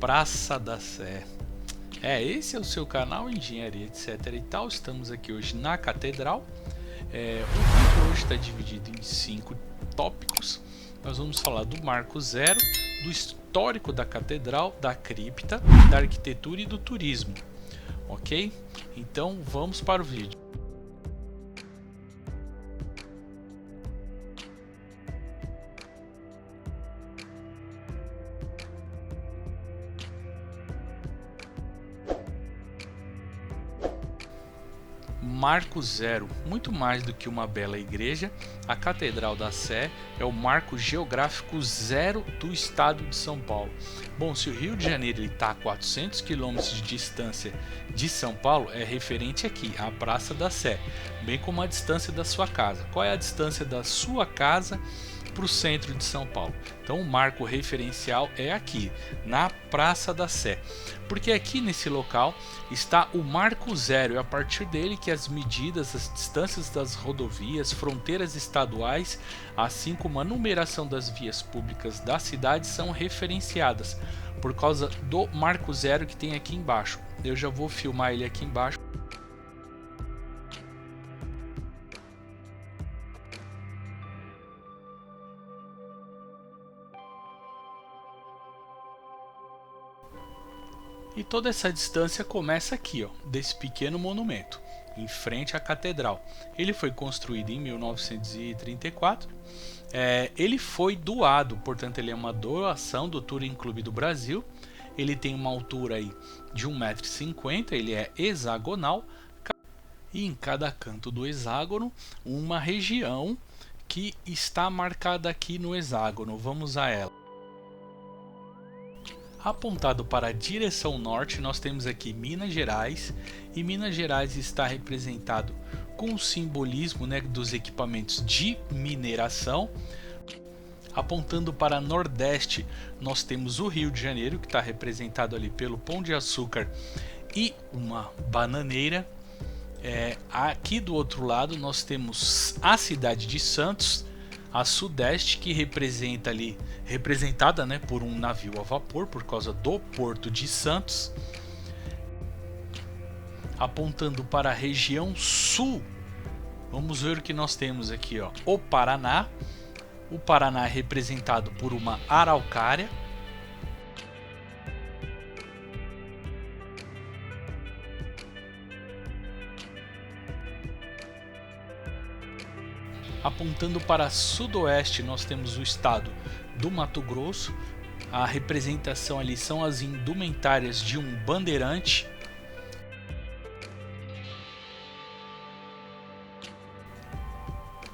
Praça da Sé. Esse é o seu canal Engenharia etc e tal. Estamos aqui hoje na Catedral. O vídeo hoje está dividido em 5 tópicos. Nós vamos falar do Marco Zero, do histórico da Catedral, da cripta, da arquitetura e do turismo. Ok? Então vamos para o vídeo. Marco Zero, muito mais do que uma bela igreja, a Catedral da Sé é o marco geográfico zero do estado de São Paulo. Bom, se o Rio de Janeiro está a 400 km de distância de São Paulo, é referente aqui, à Praça da Sé, bem como a distância da sua casa. Qual é a distância da sua casa para o centro de São Paulo? Então o marco referencial é aqui, na Praça da Sé, porque aqui nesse local está o Marco Zero, é a partir dele que as medidas, as distâncias das rodovias, fronteiras estaduais, assim como a numeração das vias públicas da cidade são referenciadas por causa do Marco Zero que tem aqui embaixo. Eu já vou filmar ele aqui embaixo. E toda essa distância começa aqui, ó, desse pequeno monumento, em frente à catedral. Ele foi construído em 1934. Ele foi doado, portanto ele é uma doação do Touring Clube do Brasil. Ele tem uma altura aí de 1,50 m, ele é hexagonal. E em cada canto do hexágono, uma região que está marcada aqui no hexágono. Vamos a ela. Apontado para a direção norte, nós temos aqui Minas Gerais, e Minas Gerais está representado com o simbolismo, né, dos equipamentos de mineração. Apontando para nordeste, nós temos o Rio de Janeiro, que está representado ali pelo Pão de Açúcar e uma bananeira. Aqui do outro lado nós temos a cidade de Santos, a sudeste, que representada, né, por um navio a vapor por causa do Porto de Santos. Apontando para a região sul, vamos ver o que nós temos aqui, ó, o Paraná. O Paraná é representado por uma araucária. Apontando para sudoeste, nós temos o estado do Mato Grosso. A representação ali são as indumentárias de um bandeirante.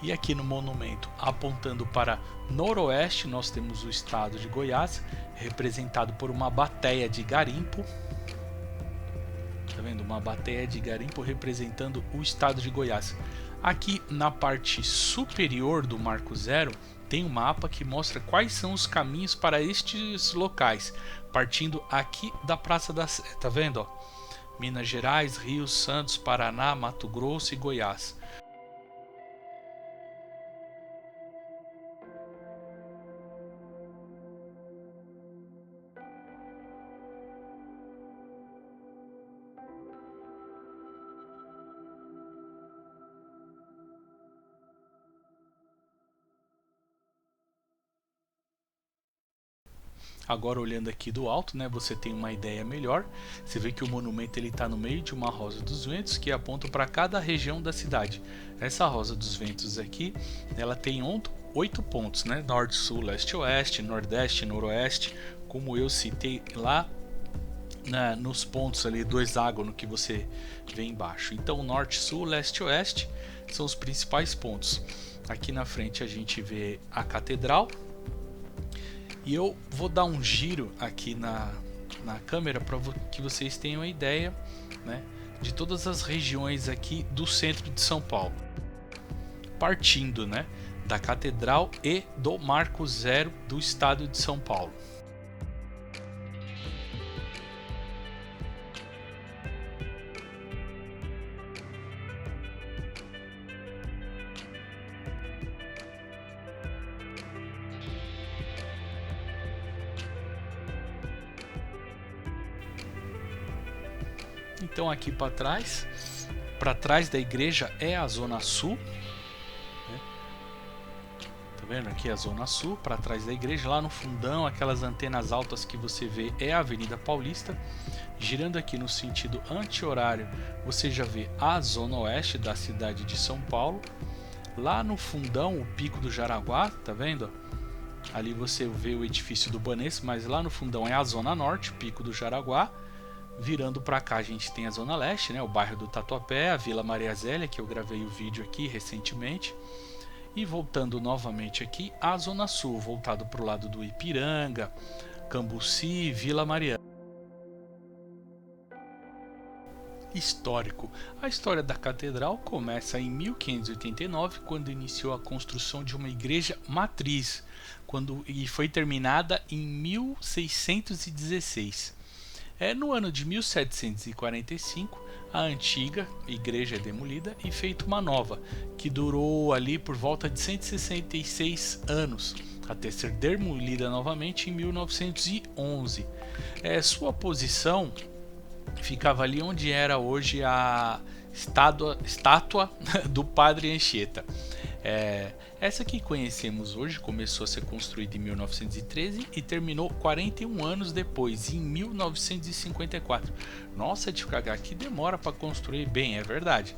E aqui no monumento, apontando para noroeste, nós temos o estado de Goiás, representado por uma bateia de garimpo. Tá vendo? Uma bateia de garimpo representando o estado de Goiás. Aqui na parte superior do Marco Zero tem um mapa que mostra quais são os caminhos para estes locais, partindo aqui da Praça da Sé, tá vendo? Ó? Minas Gerais, Rio, Santos, Paraná, Mato Grosso e Goiás. Agora olhando aqui do alto, né, você tem uma ideia melhor. Você vê que o monumento está no meio de uma rosa dos ventos que aponta para cada região da cidade. Essa rosa dos ventos aqui, ela tem 8 pontos, né? Norte, sul, leste, oeste, nordeste, noroeste, como eu citei lá nos pontos ali do hexágono que você vê embaixo. Então norte, sul, leste, oeste são os principais pontos. Aqui na frente a gente vê a catedral. E eu vou dar um giro aqui na câmera para que vocês tenham uma ideia, né, de todas as regiões aqui do centro de São Paulo. Partindo, né, da Catedral e do Marco Zero do estado de São Paulo. Então aqui para trás da igreja é a zona sul, né? Tá vendo aqui a zona sul, para trás da igreja, lá no fundão, aquelas antenas altas que você vê é a Avenida Paulista. Girando aqui no sentido anti-horário, você já vê a zona oeste da cidade de São Paulo. Lá no fundão, o Pico do Jaraguá, tá vendo? Ali você vê o edifício do Banespa, mas lá no fundão é a zona norte, Pico do Jaraguá. Virando para cá a gente tem a zona leste, né? O bairro do Tatuapé, a Vila Maria Zélia, que eu gravei o vídeo aqui recentemente. E voltando novamente aqui, a zona sul, voltado para o lado do Ipiranga, Cambuci, Vila Mariana. Histórico. A história da catedral começa em 1589, quando iniciou a construção de uma igreja matriz, e foi terminada em 1616. No ano de 1745, a antiga igreja é demolida e feita uma nova, que durou ali por volta de 166 anos, até ser demolida novamente em 1911. Sua posição ficava ali onde era hoje a estátua do Padre Anchieta. Essa que conhecemos hoje começou a ser construída em 1913 e terminou 41 anos depois, em 1954. Nossa, devagar, que demora para construir bem, é verdade.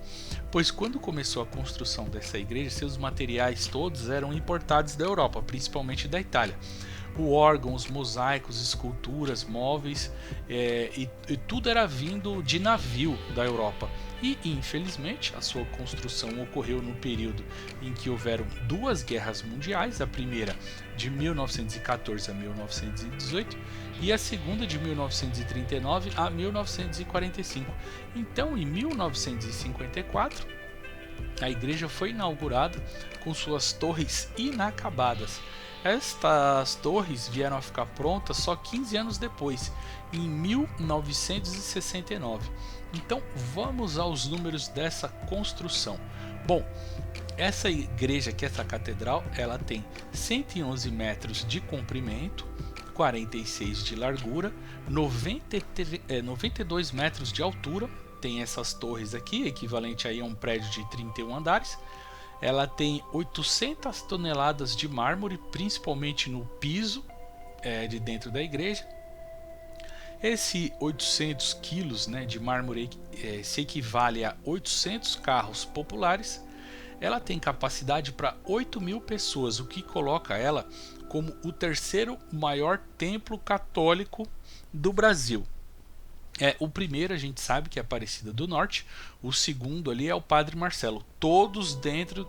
Pois quando começou a construção dessa igreja, seus materiais todos eram importados da Europa, principalmente da Itália. O órgão, os mosaicos, esculturas, móveis, e tudo era vindo de navio da Europa. E infelizmente a sua construção ocorreu no período em que houveram duas guerras mundiais, a primeira de 1914 a 1918 e a segunda de 1939 a 1945. Então, em 1954, a igreja foi inaugurada com suas torres inacabadas. Estas torres vieram a ficar prontas só 15 anos depois, em 1969. Então vamos aos números dessa construção. Bom, essa igreja aqui, essa catedral, ela tem 111 metros de comprimento, 46 de largura, 92 metros de altura. Tem essas torres aqui, equivalente aí a um prédio de 31 andares. Ela tem 800 toneladas de mármore, principalmente no piso de dentro da igreja. Esse 800 quilos, né, de mármore se equivale a 800 carros populares. Ela tem capacidade para 8.000 pessoas, o que coloca ela como o terceiro maior templo católico do Brasil. O primeiro a gente sabe que é Aparecida do Norte, o segundo ali é o Padre Marcelo, todos dentro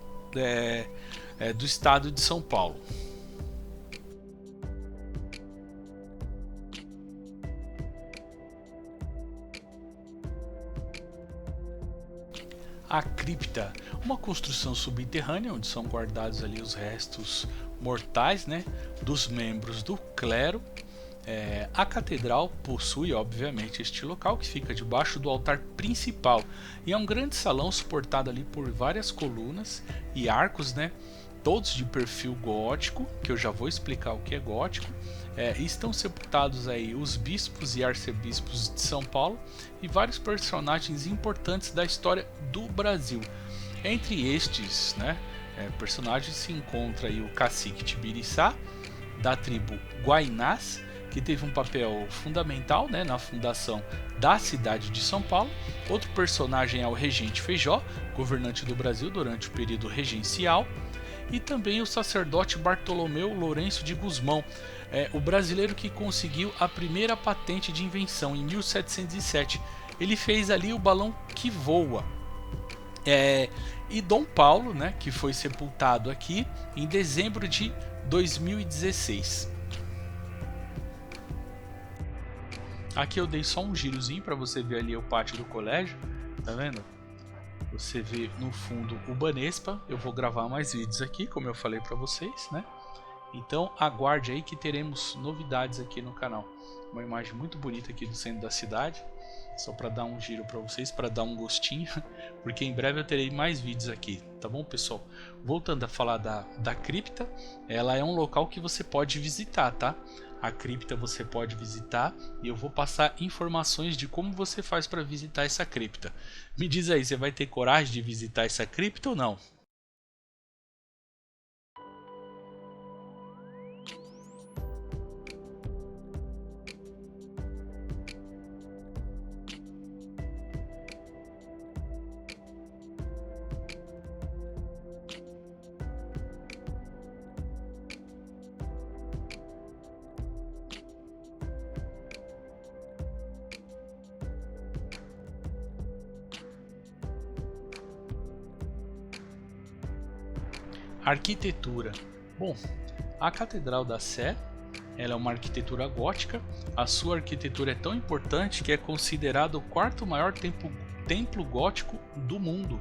do estado de São Paulo. A cripta, uma construção subterrânea onde são guardados ali os restos mortais, né, dos membros do clero. A catedral possui, obviamente, este local que fica debaixo do altar principal e é um grande salão suportado ali por várias colunas e arcos, né, todos de perfil gótico, que eu já vou explicar o que é gótico. Estão sepultados aí os bispos e arcebispos de São Paulo e vários personagens importantes da história do Brasil. Entre estes, né, personagens se encontra aí o cacique Tibiriçá, da tribo Guainás, que teve um papel fundamental, né, na fundação da cidade de São Paulo. Outro personagem é o regente Feijó, governante do Brasil durante o período regencial. E também o sacerdote Bartolomeu Lourenço de Gusmão, o brasileiro que conseguiu a primeira patente de invenção em 1707. Ele fez ali o balão que voa. E Dom Paulo, né, que foi sepultado aqui em dezembro de 2016. Aqui eu dei só um girozinho para você ver ali o pátio do colégio, tá vendo? Você vê no fundo o Banespa. Eu vou gravar mais vídeos aqui, como eu falei para vocês, né? Então aguarde aí que teremos novidades aqui no canal. Uma imagem muito bonita aqui do centro da cidade, só para dar um giro para vocês, para dar um gostinho, porque em breve eu terei mais vídeos aqui, tá bom, pessoal? Voltando a falar da cripta, ela é um local que você pode visitar, tá? a cripta você pode visitar e eu vou passar informações de como você faz para visitar essa cripta. Me diz aí, você vai ter coragem de visitar essa cripta ou não? Arquitetura. Bom, a Catedral da Sé, ela é uma arquitetura gótica. A sua arquitetura é tão importante que é considerado o quarto maior templo gótico do mundo.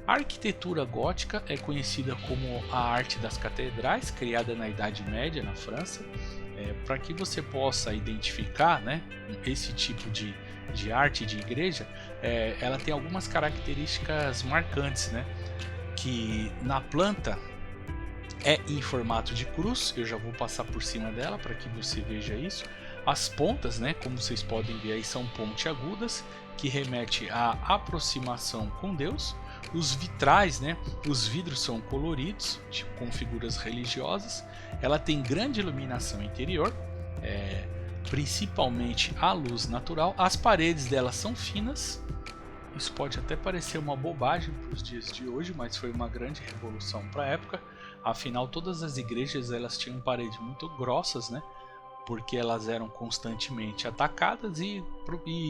A arquitetura gótica é conhecida como a arte das catedrais, criada na Idade Média na França. Para que você possa identificar, né, esse tipo de arte de igreja, ela tem algumas características marcantes, né? Que na planta é em formato de cruz, eu já vou passar por cima dela para que você veja isso. As pontas, né, como vocês podem ver aí, são pontiagudas, que remete à aproximação com Deus. Os vitrais, né, os vidros são coloridos, tipo, com figuras religiosas. Ela tem grande iluminação interior, principalmente a luz natural. As paredes dela são finas. Isso pode até parecer uma bobagem para os dias de hoje, mas foi uma grande revolução para a época. Afinal, todas as igrejas elas tinham paredes muito grossas, né? Porque elas eram constantemente atacadas e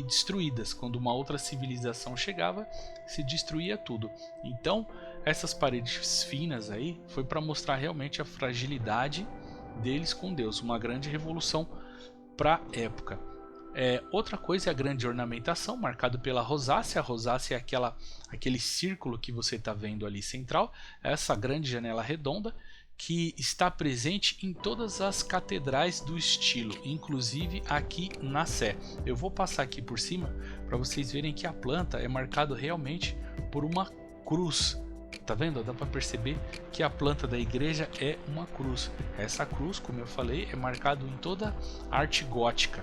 destruídas. Quando uma outra civilização chegava, se destruía tudo. Então, essas paredes finas aí foi para mostrar realmente a fragilidade deles com Deus. Uma grande revolução para a época. Outra coisa é a grande ornamentação, marcado pela rosácea. A rosácea é aquele círculo que você está vendo ali central, essa grande janela redonda que está presente em todas as catedrais do estilo, inclusive aqui na Sé. Eu vou passar aqui por cima para vocês verem que a planta é marcada realmente por uma cruz. Tá vendo? Dá para perceber que a planta da igreja é uma cruz. Essa cruz, como eu falei, é marcada em toda a arte gótica.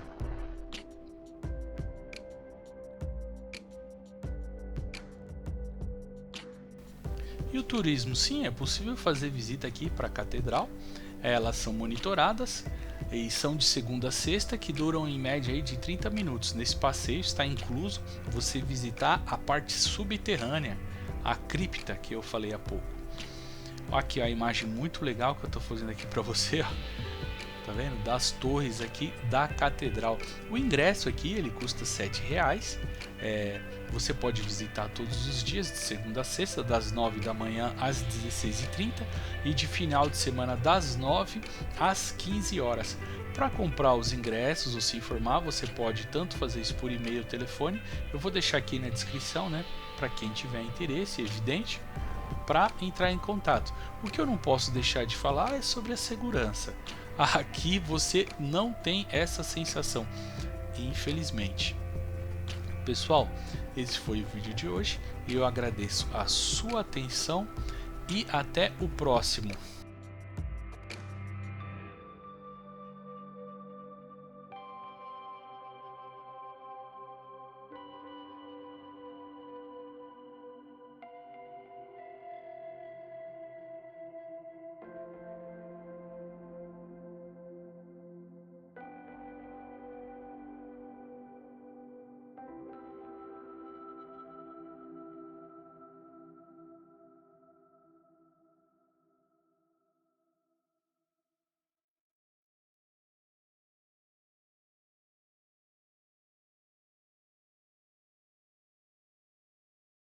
E o turismo, sim, é possível fazer visita aqui para a catedral. Elas são monitoradas e são de segunda a sexta, que duram em média aí de 30 minutos. Nesse passeio está incluso você visitar a parte subterrânea, a cripta que eu falei há pouco. Aqui a imagem muito legal que eu estou fazendo aqui para você, ó. Tá vendo? Das torres aqui da catedral. O ingresso aqui ele custa R$7. Você pode visitar todos os dias, de segunda a sexta, das 9 da manhã às 16h30 e de final de semana das 9 às 15 horas. Para comprar os ingressos ou se informar, você pode tanto fazer isso por e-mail ou telefone. Eu vou deixar aqui na descrição, né, para quem tiver interesse, evidente, para entrar em contato. O que eu não posso deixar de falar é sobre a segurança. Aqui você não tem essa sensação, infelizmente. Pessoal, esse foi o vídeo de hoje e eu agradeço a sua atenção e até o próximo.